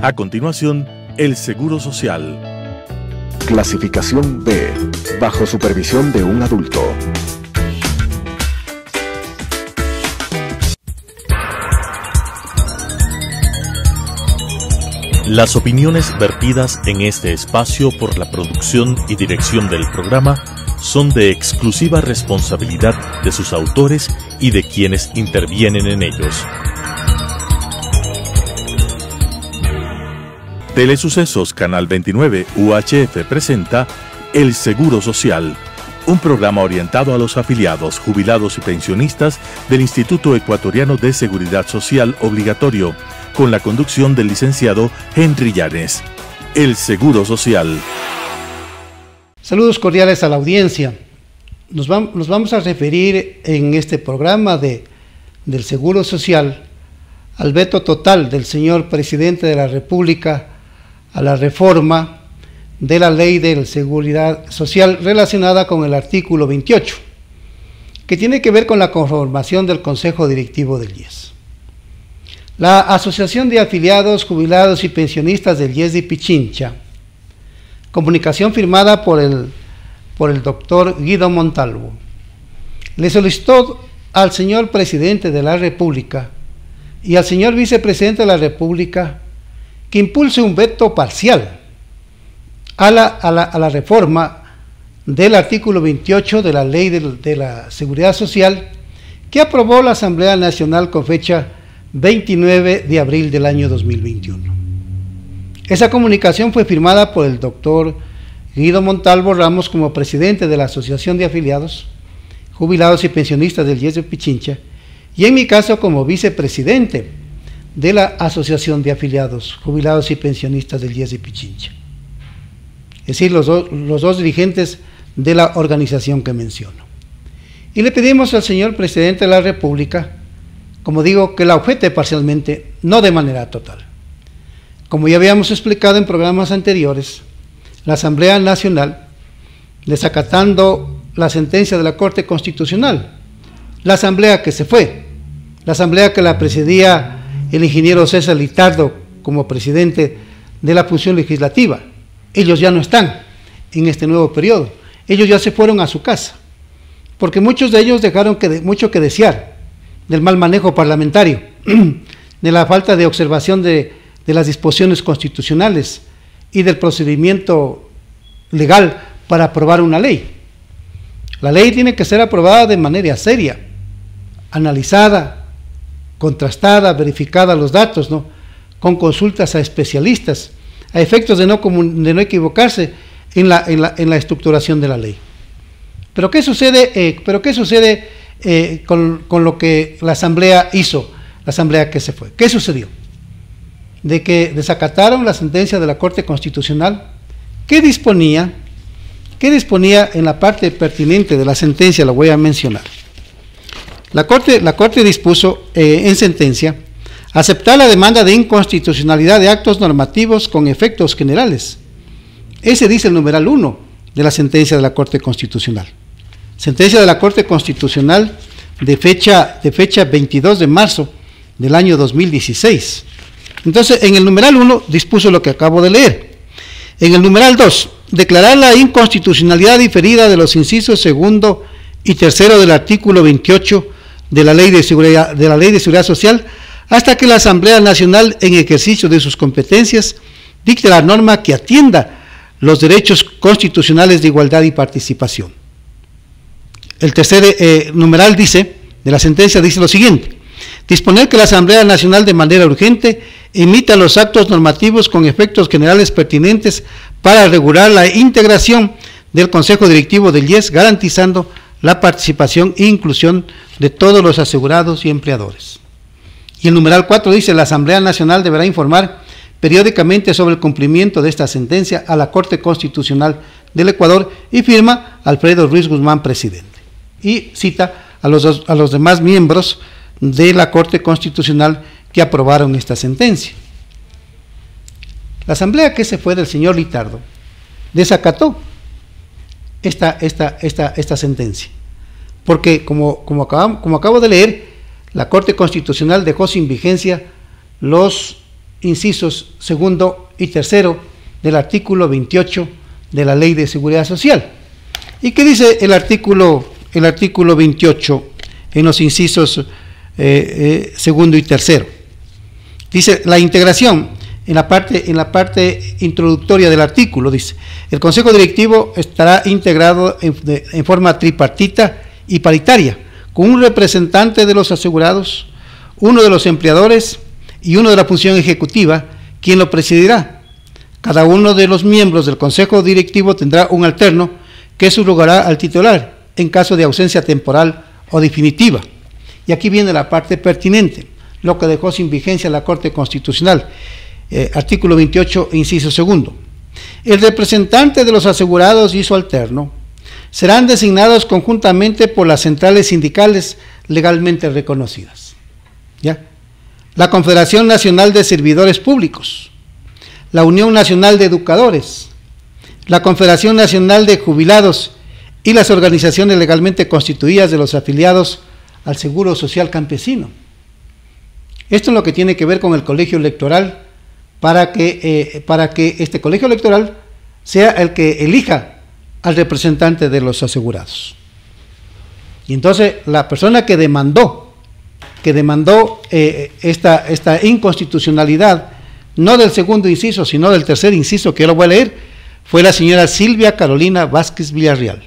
A continuación, el Seguro Social. Clasificación B, bajo supervisión de un adulto. Las opiniones vertidas en este espacio por la producción y dirección del programa son de exclusiva responsabilidad de sus autores y de quienes intervienen en ellos. Telesucesos Canal 29 UHF presenta El Seguro Social, un programa orientado a los afiliados, jubilados y pensionistas del Instituto Ecuatoriano de Seguridad Social Obligatorio, con la conducción del licenciado Henry Llanes. El Seguro Social. Saludos cordiales a la audiencia. Nos vamos a referir en este programa del Seguro Social al veto total del señor presidente de la República a la reforma de la Ley de Seguridad Social relacionada con el artículo 28, que tiene que ver con la conformación del Consejo Directivo del IES. La Asociación de Afiliados, Jubilados y Pensionistas del IES de Pichincha, comunicación firmada por el doctor Guido Montalvo, le solicitó al señor presidente de la República y al señor vicepresidente de la República que impulse un veto parcial a la reforma del artículo 28 de la Ley de la Seguridad Social que aprobó la Asamblea Nacional con fecha 29 de abril del año 2021. Esa comunicación fue firmada por el doctor Guido Montalvo Ramos como presidente de la Asociación de Afiliados, Jubilados y Pensionistas del IES de Pichincha, y en mi caso como vicepresidente de la Asociación de Afiliados, Jubilados y Pensionistas del IES de Pichincha. Es decir, los dos dirigentes de la organización que menciono. Y le pedimos al señor presidente de la República, como digo, que la objete parcialmente, no de manera total. Como ya habíamos explicado en programas anteriores, la Asamblea Nacional, desacatando la sentencia de la Corte Constitucional, la Asamblea que se fue, la Asamblea que la presidía el ingeniero César Litardo como presidente de la función legislativa, ellos ya no están en este nuevo periodo, ellos ya se fueron a su casa, porque muchos de ellos dejaron mucho que desear del mal manejo parlamentario, de la falta de observación de las disposiciones constitucionales y del procedimiento legal para aprobar una ley. La ley tiene que ser aprobada de manera seria, analizada, contrastada, verificada los datos, ¿no?, con consultas a especialistas, a efectos de no equivocarse en la estructuración de la ley. Pero ¿qué sucede con lo que la Asamblea hizo, la Asamblea que se fue? ¿Qué sucedió? De que desacataron la sentencia de la Corte Constitucional que disponía en la parte pertinente de la sentencia, la voy a mencionar. La Corte dispuso en sentencia aceptar la demanda de inconstitucionalidad de actos normativos con efectos generales. Ese dice el numeral 1 de la sentencia de la Corte Constitucional. Sentencia de la Corte Constitucional de fecha 22 de marzo del año 2016. Entonces, en el numeral 1 dispuso lo que acabo de leer. En el numeral 2, declarar la inconstitucionalidad diferida de los incisos segundo y tercero del artículo 28 de la Ley de Seguridad Social hasta que la Asamblea Nacional, en ejercicio de sus competencias, dicte la norma que atienda los derechos constitucionales de igualdad y participación. El tercer numeral de la sentencia dice lo siguiente: disponer que la Asamblea Nacional de manera urgente emita los actos normativos con efectos generales pertinentes para regular la integración del Consejo Directivo del IES, garantizando la participación e inclusión de todos los asegurados y empleadores. Y el numeral 4 dice: la Asamblea Nacional deberá informar periódicamente sobre el cumplimiento de esta sentencia a la Corte Constitucional del Ecuador, y firma Alfredo Ruiz Guzmán, presidente. Y cita a los demás miembros de la Corte Constitucional que aprobaron esta sentencia. La Asamblea que se fue del señor Litardo desacató esta sentencia, porque como acabo de leer, la Corte Constitucional dejó sin vigencia los incisos segundo y tercero del artículo 28 de la Ley de Seguridad Social. ¿Y qué dice el artículo 28 en los incisos segundo y tercero? Dice la integración, en la parte introductoria del artículo, dice: el Consejo Directivo estará integrado en forma tripartita y paritaria, con un representante de los asegurados, uno de los empleadores y uno de la función ejecutiva, quien lo presidirá. Cada uno de los miembros del Consejo Directivo tendrá un alterno que subrogará al titular en caso de ausencia temporal o definitiva. Y aquí viene la parte pertinente, lo que dejó sin vigencia la Corte Constitucional. Artículo 28, inciso segundo. El representante de los asegurados y su alterno serán designados conjuntamente por las centrales sindicales legalmente reconocidas. ¿Ya? La Confederación Nacional de Servidores Públicos, la Unión Nacional de Educadores, la Confederación Nacional de Jubilados y las organizaciones legalmente constituidas de los afiliados al Seguro Social Campesino. Esto es lo que tiene que ver con el colegio electoral, para que este colegio electoral sea el que elija al representante de los asegurados. Y entonces la persona que demandó esta inconstitucionalidad, no del segundo inciso, sino del tercer inciso, que yo lo voy a leer, fue la señora Silvia Carolina Vázquez Villarreal.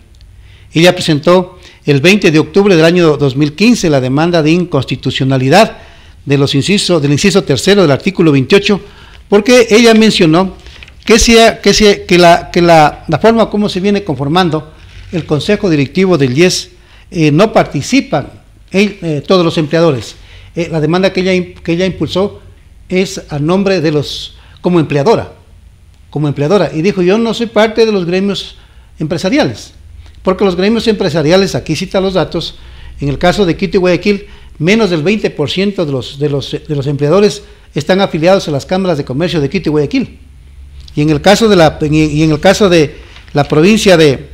Ella presentó el 20 de octubre del año 2015 la demanda de inconstitucionalidad del inciso tercero del artículo 28, porque ella mencionó que la forma como se viene conformando el Consejo Directivo del IES, no participan todos los empleadores. La demanda que ella impulsó es a nombre de como empleadora, y dijo: yo no soy parte de los gremios empresariales, porque los gremios empresariales, aquí cita los datos, en el caso de Quito y Guayaquil, menos del 20% de los empleadores están afiliados a las cámaras de comercio de Quito y Guayaquil. Y en el caso de la provincia de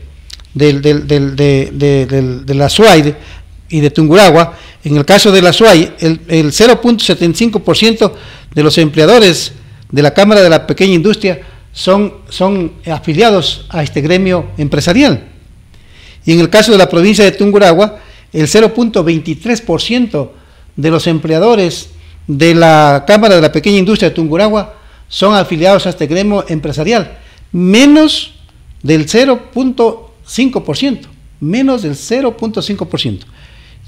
la SUAY y de Tungurahua, en el caso de la SUAY, el 0.75% de los empleadores de la Cámara de la Pequeña Industria son afiliados a este gremio empresarial. Y en el caso de la provincia de Tungurahua, el 0.23% de los empleadores de la Cámara de la Pequeña Industria de Tungurahua son afiliados a este gremio empresarial, menos del 0.5%,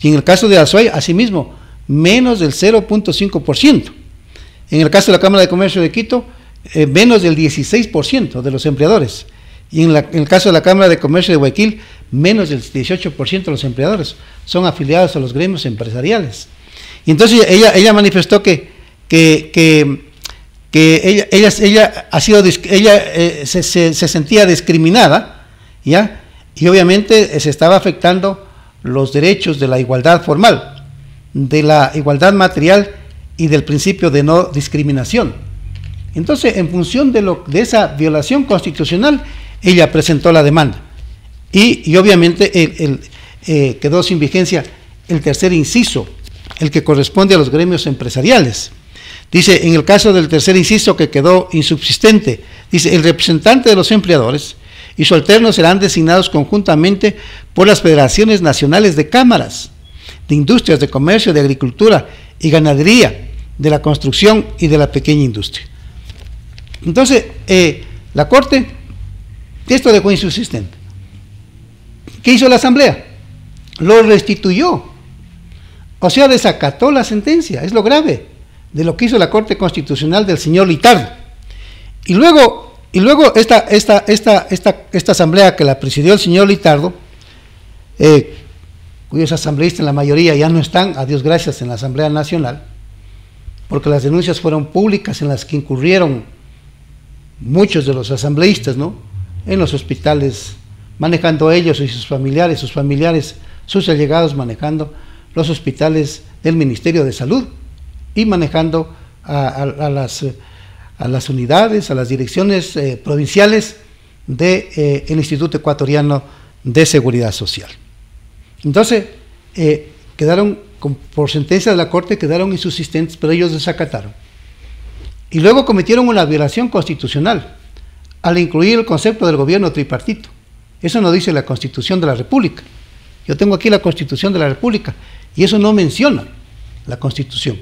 y en el caso de Azuay, asimismo, menos del 0.5%. En el caso de la Cámara de Comercio de Quito, menos del 16% de los empleadores, y en el caso de la Cámara de Comercio de Guayaquil, menos del 18% de los empleadores son afiliados a los gremios empresariales. Y entonces ella manifestó que ella se sentía discriminada, ¿ya? Y obviamente se estaba afectando los derechos de la igualdad formal, de la igualdad material y del principio de no discriminación. Entonces, en función de esa violación constitucional, ella presentó la demanda. Y obviamente quedó sin vigencia el tercer inciso, el que corresponde a los gremios empresariales. Dice, en el caso del tercer inciso, que quedó insubsistente, dice: el representante de los empleadores y su alterno serán designados conjuntamente por las federaciones nacionales de cámaras, de industrias, de comercio, de agricultura y ganadería, de la construcción y de la pequeña industria. Entonces, la Corte, esto dejó insubsistente. ¿Qué hizo la Asamblea? Lo restituyó. O sea, desacató la sentencia. Es lo grave de lo que hizo la Corte Constitucional del señor Litardo. Y luego esta asamblea que la presidió el señor Litardo, cuyos asambleístas en la mayoría ya no están, a Dios gracias, en la Asamblea Nacional, porque las denuncias fueron públicas en las que incurrieron muchos de los asambleístas, ¿no? En los hospitales, manejando ellos y sus familiares, sus allegados manejando los hospitales del Ministerio de Salud y manejando a las unidades, a las direcciones provinciales del Instituto Ecuatoriano de Seguridad Social. Entonces, quedaron, por sentencia de la Corte, quedaron insubsistentes, pero ellos desacataron. Y luego cometieron una violación constitucional al incluir el concepto del gobierno tripartito. Eso no dice la Constitución de la República. Yo tengo aquí la Constitución de la República y eso no menciona la Constitución.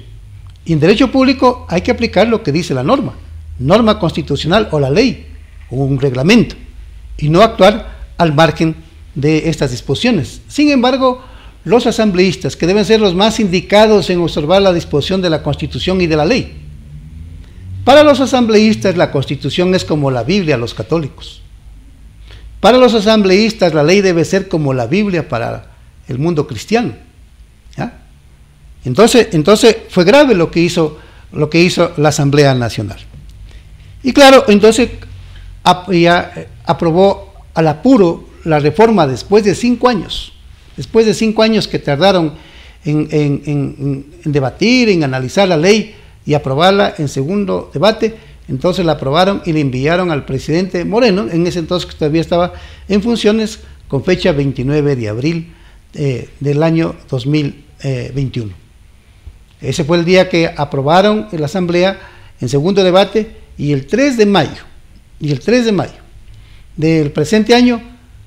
Y en derecho público hay que aplicar lo que dice la norma constitucional o la ley o un reglamento, y no actuar al margen de estas disposiciones. Sin embargo, los asambleístas, que deben ser los más indicados en observar la disposición de la Constitución y de la ley, para los asambleístas la Constitución es como la Biblia a los católicos. Para los asambleístas la ley debe ser como la Biblia para el mundo cristiano. ¿Ya? Entonces fue grave lo que hizo la Asamblea Nacional. Y claro, entonces ya aprobó al apuro la reforma después de 5 años. Después de 5 años que tardaron en debatir, en analizar la ley y aprobarla en segundo debate, entonces la aprobaron y le enviaron al presidente Moreno, en ese entonces que todavía estaba en funciones, con fecha 29 de abril del año 2021. Ese fue el día que aprobaron en la Asamblea en segundo debate, y el 3 de mayo del presente año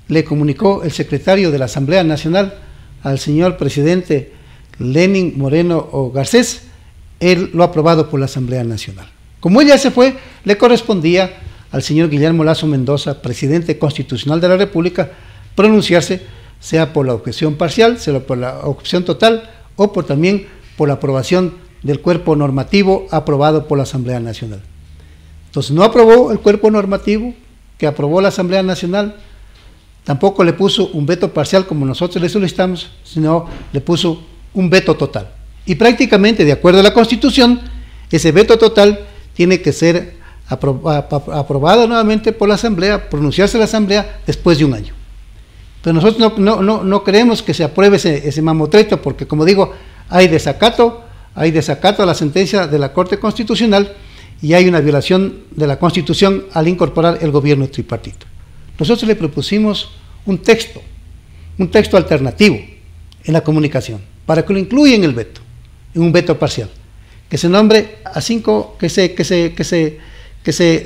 le comunicó el secretario de la Asamblea Nacional al señor presidente Lenín Moreno Garcés lo aprobado por la Asamblea Nacional. Como ella se fue, le correspondía al señor Guillermo Lasso Mendoza, presidente constitucional de la República, pronunciarse, sea por la objeción parcial, sea por la objeción total, o también por la aprobación del cuerpo normativo aprobado por la Asamblea Nacional. Entonces no aprobó el cuerpo normativo que aprobó la Asamblea Nacional, tampoco le puso un veto parcial como nosotros le solicitamos, sino le puso un veto total. Y prácticamente, de acuerdo a la Constitución, ese veto total tiene que ser aprobado nuevamente por la Asamblea, pronunciarse la Asamblea después de un año. Pero nosotros no queremos que se apruebe ese mamotreto, porque, como digo, hay desacato a la sentencia de la Corte Constitucional y hay una violación de la Constitución al incorporar el gobierno tripartito. Nosotros le propusimos un texto alternativo en la comunicación, para que lo incluya en el veto, en un veto parcial, que se nombre a 5, que se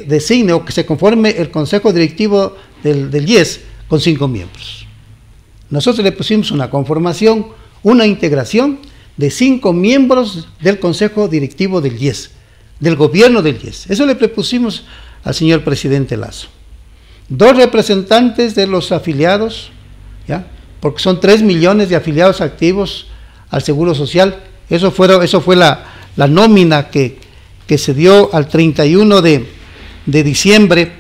designe o que se conforme el Consejo Directivo del IES con 5 miembros. Nosotros le pusimos una conformación, una integración de 5 miembros del Consejo Directivo del IES, del gobierno del IES. Eso le propusimos al señor presidente Lasso. 2 representantes de los afiliados, ¿ya? Porque son 3 millones de afiliados activos al Seguro Social. Eso fue la nómina que se dio al 31 de diciembre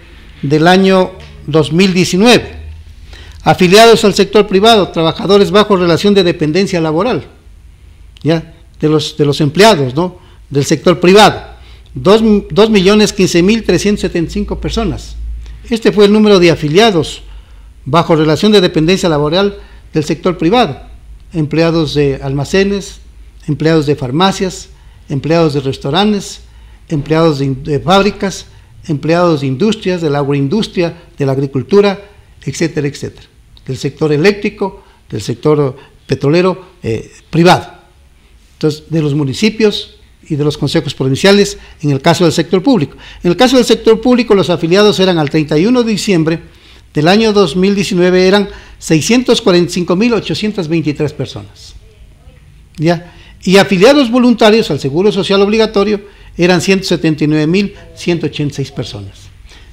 del año 2019. Afiliados al sector privado, trabajadores bajo relación de dependencia laboral, ¿ya? De los empleados, ¿no? Del sector privado, 2.015.375 personas. Este fue el número de afiliados bajo relación de dependencia laboral del sector privado: empleados de almacenes, empleados de farmacias, empleados de restaurantes, empleados de fábricas, empleados de industrias, de la agroindustria, de la agricultura, etcétera, etcétera, del sector eléctrico, del sector petrolero privado. Entonces, de los municipios y de los consejos provinciales, en el caso del sector público. En el caso del sector público, los afiliados eran al 31 de diciembre del año 2019, eran 645.823 personas. ¿Ya? Y afiliados voluntarios al Seguro Social Obligatorio eran 179.186 personas.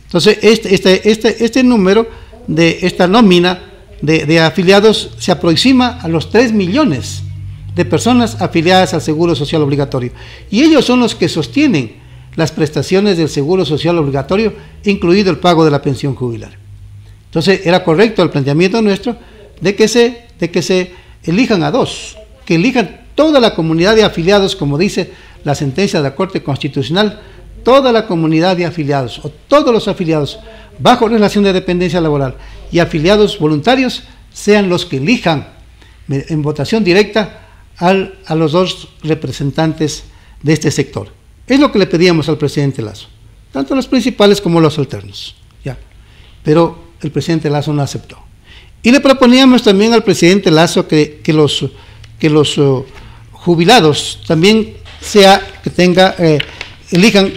Entonces, este número de esta nómina de afiliados se aproxima a los 3 millones de personas afiliadas al Seguro Social Obligatorio. Y ellos son los que sostienen las prestaciones del Seguro Social Obligatorio, incluido el pago de la pensión jubilar. Entonces, era correcto el planteamiento nuestro de que se elijan a 2, que elijan toda la comunidad de afiliados, como dice la sentencia de la Corte Constitucional, toda la comunidad de afiliados, o todos los afiliados bajo relación de dependencia laboral y afiliados voluntarios, sean los que elijan en votación directa a los 2 representantes de este sector. Es lo que le pedíamos al presidente Lasso, tanto los principales como los alternos, ¿ya? Pero el presidente Lasso no aceptó. Y le proponíamos también al presidente Lasso que los jubilados también elijan,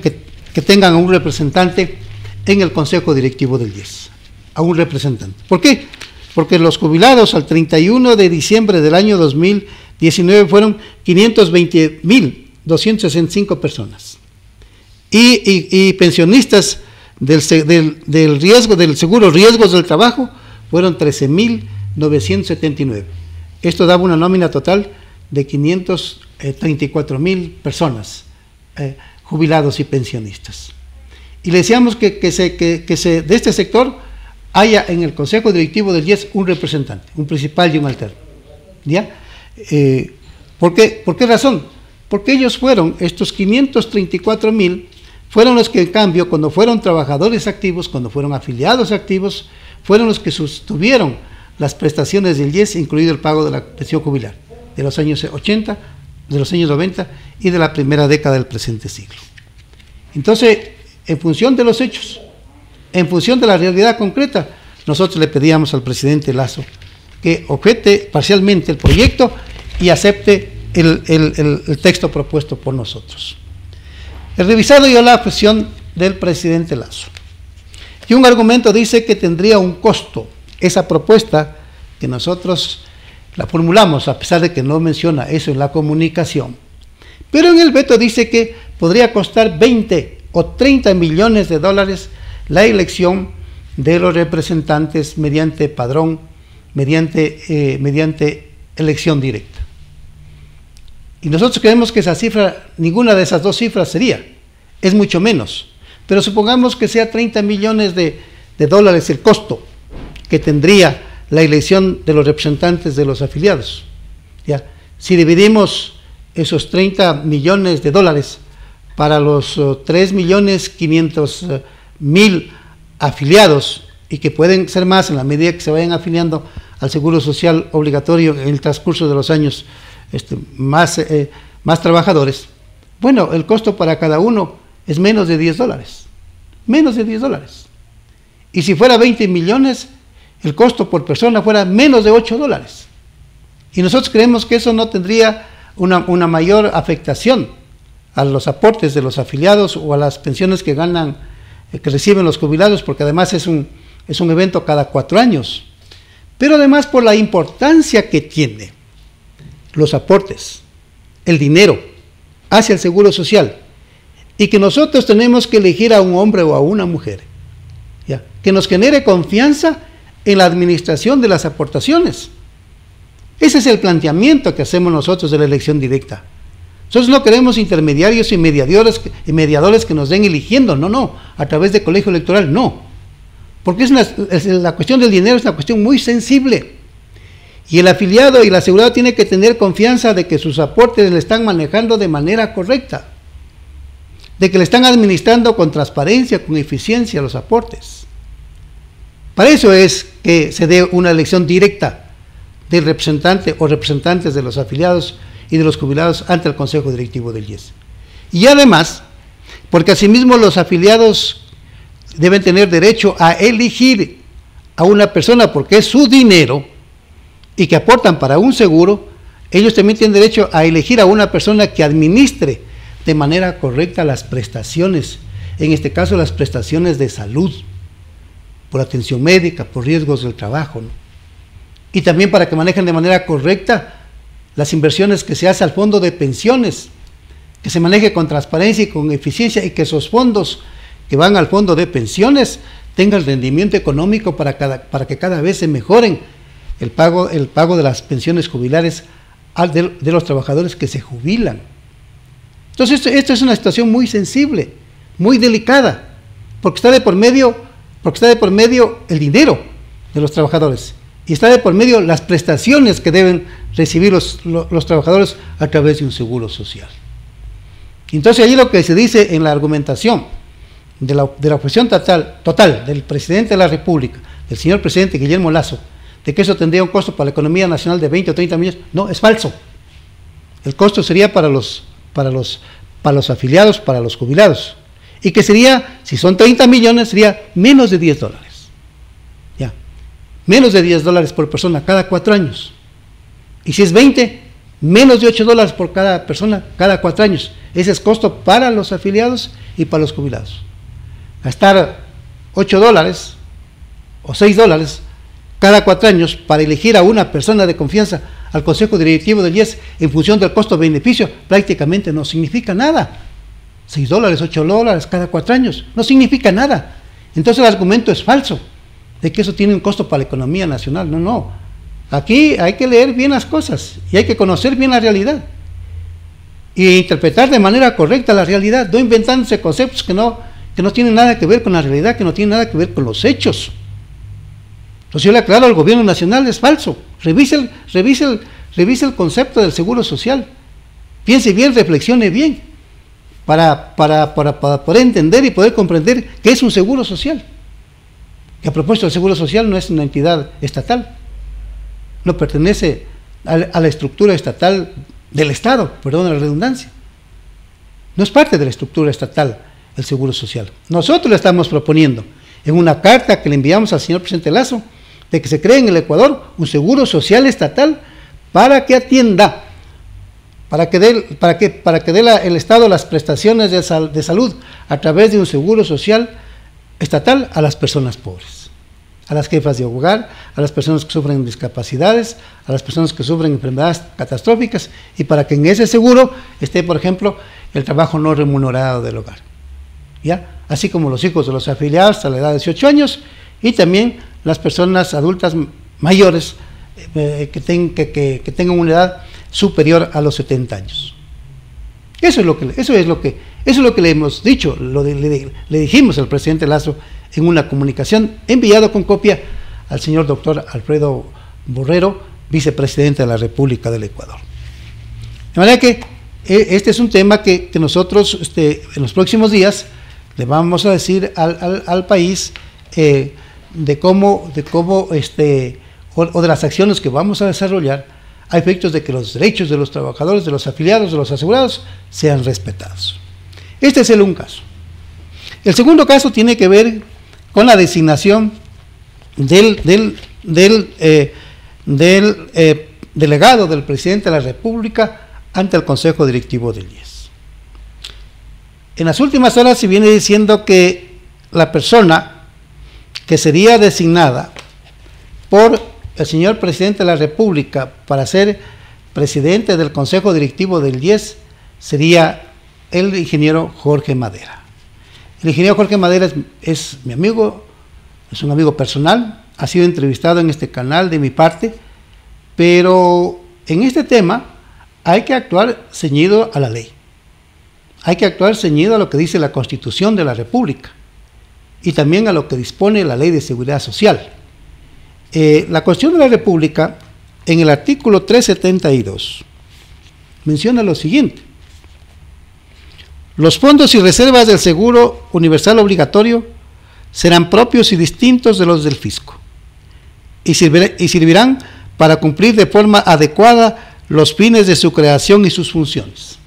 que tengan a un representante en el consejo directivo del IES, a un representante. ¿Por qué? Porque los jubilados al 31 de diciembre del año 2019 fueron 520.265 personas. Y pensionistas del seguro riesgos del trabajo fueron 13.979. Esto daba una nómina total de 534.000 personas, jubilados y pensionistas. Y le decíamos que de este sector haya en el consejo directivo del IES un representante, un principal y un alterno. ¿Ya? ¿Por qué razón? Porque ellos fueron, estos 534.000, fueron los que en cambio, cuando fueron trabajadores activos, cuando fueron afiliados activos, fueron los que sostuvieron las prestaciones del IES, incluido el pago de la pensión jubilar, de los años 80, de los años 90 y de la primera década del presente siglo. Entonces, en función de los hechos, en función de la realidad concreta, nosotros le pedíamos al presidente Lasso que objete parcialmente el proyecto y acepte el texto propuesto por nosotros. He revisado yo la objeción del presidente Lasso y un argumento dice que tendría un costo esa propuesta que nosotros la formulamos, a pesar de que no menciona eso en la comunicación, pero en el veto dice que podría costar 20 o 30 millones de dólares la elección de los representantes mediante padrón, mediante elección directa. Y nosotros creemos que esa cifra, ninguna de esas dos cifras sería, es mucho menos, pero supongamos que sea 30 millones de dólares el costo que tendría la elección de los representantes de los afiliados. ¿Ya? Si dividimos esos 30 millones de dólares para los 3.500.000 afiliados, y que pueden ser más en la medida que se vayan afiliando al Seguro Social obligatorio en el transcurso de los años, más trabajadores, bueno, el costo para cada uno es menos de 10 dólares. Menos de 10 dólares. Y si fuera 20 millones, el costo por persona fuera menos de 8 dólares. Y nosotros creemos que eso no tendría una mayor afectación a los aportes de los afiliados o a las pensiones que ganan, que reciben los jubilados, porque además es un evento cada 4 años. Pero además por la importancia que tiene los aportes, el dinero hacia el Seguro Social, y que nosotros tenemos que elegir a un hombre o a una mujer, ¿ya? Que nos genere confianza en la administración de las aportaciones. Ese es el planteamiento que hacemos nosotros de la elección directa. Nosotros no queremos intermediarios y mediadores que nos den eligiendo, no, a través de colegio electoral, no. Porque la cuestión del dinero es una cuestión muy sensible. Y el afiliado y el asegurado tiene que tener confianza de que sus aportes le están manejando de manera correcta, de que le están administrando con transparencia, con eficiencia los aportes. Para eso es que se dé una elección directa del representante o representantes de los afiliados y de los jubilados ante el Consejo Directivo del IES. Y además, porque asimismo los afiliados deben tener derecho a elegir a una persona porque es su dinero y que aportan para un seguro, ellos también tienen derecho a elegir a una persona que administre de manera correcta las prestaciones, en este caso las prestaciones de salud, por atención médica, por riesgos del trabajo, ¿no? Y también para que manejen de manera correcta las inversiones que se hace al fondo de pensiones, que se maneje con transparencia y con eficiencia, y que esos fondos que van al fondo de pensiones tengan rendimiento económico para que cada vez se mejoren el pago de las pensiones jubilares de los trabajadores que se jubilan. Entonces, esto es una situación muy sensible, muy delicada, porque está de por medio el dinero de los trabajadores y está de por medio las prestaciones que deben recibir los trabajadores a través de un seguro social. Entonces, allí lo que se dice en la argumentación de la objeción total del presidente de la República, del señor presidente Guillermo Lasso, de que eso tendría un costo para la economía nacional de 20 o 30 millones, no, es falso. El costo sería para los afiliados, para los jubilados, y que sería, si son 30 millones, sería menos de 10 dólares. Ya, menos de 10 dólares por persona cada 4 años. Y si es 20, menos de 8 dólares por cada persona cada 4 años. Ese es costo para los afiliados y para los jubilados. Gastar $8 o $6 cada 4 años para elegir a una persona de confianza al Consejo Directivo del IES en función del costo-beneficio prácticamente no significa nada. $6, $8 cada 4 años, no significa nada. Entonces el argumento es falso, de que eso tiene un costo para la economía nacional. No, no. Aquí hay que leer bien las cosas y hay que conocer bien la realidad y interpretar de manera correcta la realidad, no inventándose conceptos que no tienen nada que ver con la realidad, que no tienen nada que ver con los hechos. Entonces yo le aclaro al gobierno nacional, es falso. Revise el concepto del seguro social. Piense bien, reflexione bien, para poder entender y poder comprender qué es un seguro social. Que a propósito, el seguro social no es una entidad estatal, no pertenece a la estructura estatal del Estado, perdón la redundancia. No es parte de la estructura estatal el seguro social. Nosotros le estamos proponiendo en una carta que le enviamos al señor presidente Lasso de que se cree en el Ecuador un seguro social estatal para que atienda, para que dé el Estado las prestaciones de salud a través de un seguro social estatal a las personas pobres, a las jefas de hogar, a las personas que sufren discapacidades, a las personas que sufren enfermedades catastróficas, y para que en ese seguro esté, por ejemplo, el trabajo no remunerado del hogar, ¿ya? Así como los hijos de los afiliados a la edad de 18 años y también las personas adultas mayores que tengan una edad superior a los 70 años. Eso es lo que le hemos dicho, le dijimos al presidente Lasso en una comunicación enviado con copia al señor doctor Alfredo Borrero, vicepresidente de la República del Ecuador. De manera que este es un tema que nosotros en los próximos días le vamos a decir al país de cómo o de las acciones que vamos a desarrollar a efectos de que los derechos de los trabajadores, de los afiliados, de los asegurados sean respetados. Este es un caso. El segundo caso tiene que ver con la designación del delegado del presidente de la República ante el Consejo Directivo del IES. En las últimas horas se viene diciendo que la persona que sería designada por el señor presidente de la República para ser presidente del Consejo Directivo del IES sería el ingeniero Jorge Madera. El ingeniero Jorge Madera es mi amigo, es un amigo personal, ha sido entrevistado en este canal de mi parte, pero en este tema hay que actuar ceñido a la ley. Hay que actuar ceñido a lo que dice la Constitución de la República y también a lo que dispone la Ley de Seguridad Social. La Constitución de la República, en el artículo 372, menciona lo siguiente: los fondos y reservas del Seguro Universal Obligatorio serán propios y distintos de los del fisco y servirán para cumplir de forma adecuada los fines de su creación y sus funciones.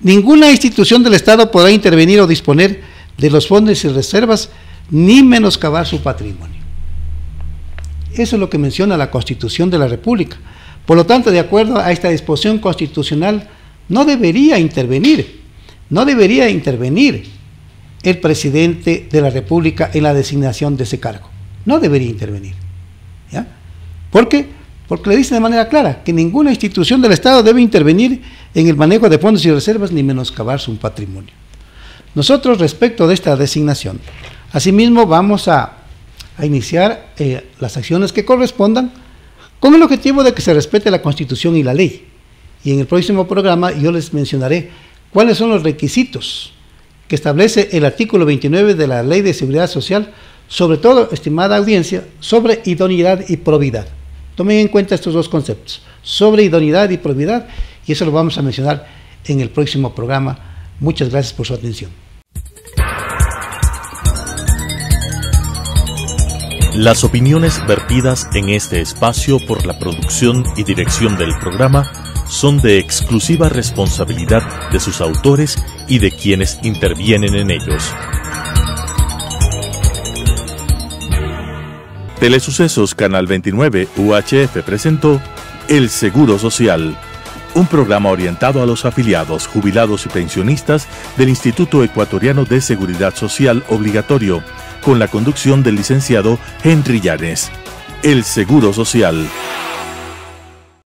Ninguna institución del Estado podrá intervenir o disponer de los fondos y reservas ni menoscabar su patrimonio. Eso es lo que menciona la Constitución de la República. Por lo tanto, de acuerdo a esta disposición constitucional, no debería intervenir el presidente de la República en la designación de ese cargo. No debería intervenir, ¿ya? ¿Por qué? Porque le dice de manera clara que ninguna institución del Estado debe intervenir en el manejo de fondos y reservas ni menoscabar su patrimonio. Nosotros, respecto de esta designación, asimismo vamos a iniciar las acciones que correspondan con el objetivo de que se respete la Constitución y la ley. Y en el próximo programa yo les mencionaré cuáles son los requisitos que establece el artículo 29 de la Ley de Seguridad Social, sobre todo, estimada audiencia, sobre idoneidad y probidad. Tomen en cuenta estos dos conceptos, sobre idoneidad y probidad, y eso lo vamos a mencionar en el próximo programa. Muchas gracias por su atención. Las opiniones vertidas en este espacio por la producción y dirección del programa son de exclusiva responsabilidad de sus autores y de quienes intervienen en ellos. Telesucesos Canal 29 UHF presentó El Seguro Social, un programa orientado a los afiliados, jubilados y pensionistas del Instituto Ecuatoriano de Seguridad Social Obligatorio, con la conducción del licenciado Henry Llanes. El Seguro Social.